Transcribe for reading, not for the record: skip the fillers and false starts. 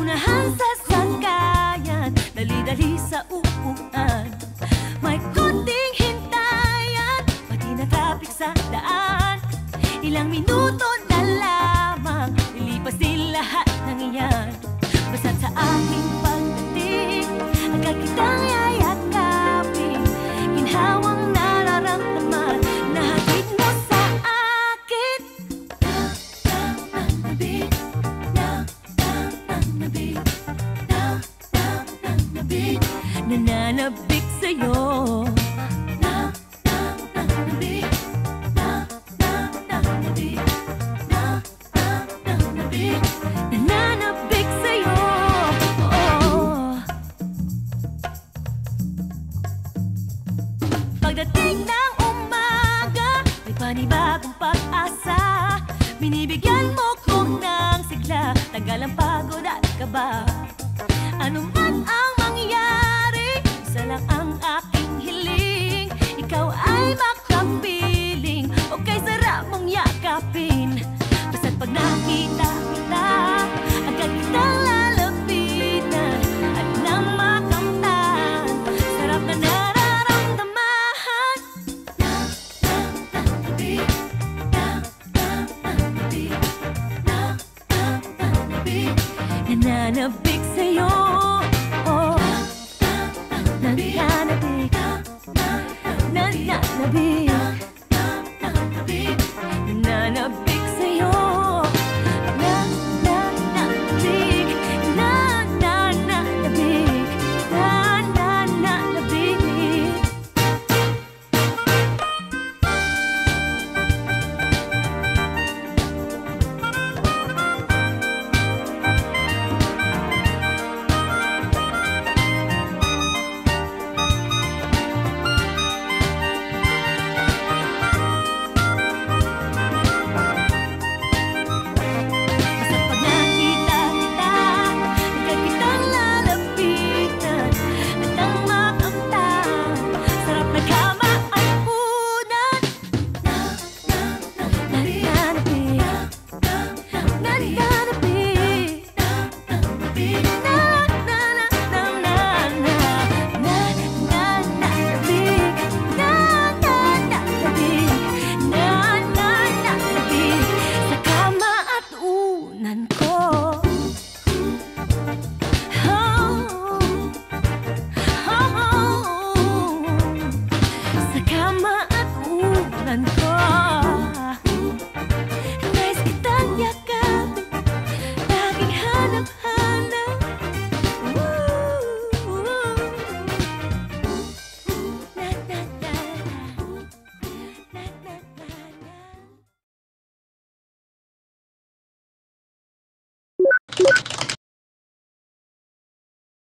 Unahan sa sangkayan, dali-dali sa upuan. May konting hintayan, pati na traffic sa daan. Ilang minuto na lamang, lilipas din lahat ng iyan. Basta't sa aking pagdating, agad kitang yayakapin. Ginhawang nararamdaman, nahatid mo sa akin. Nabig, nabig, nabig, nananabik sa'yo. Nabig, nabig, nabig, nananabik sa'yo. Pagdating ng umaga, may panibagong pag-asa. Binibigyan mo ko ng sigla, tanggal ang pagod at kaba. Ano man ang mangyari, isa lang ang aking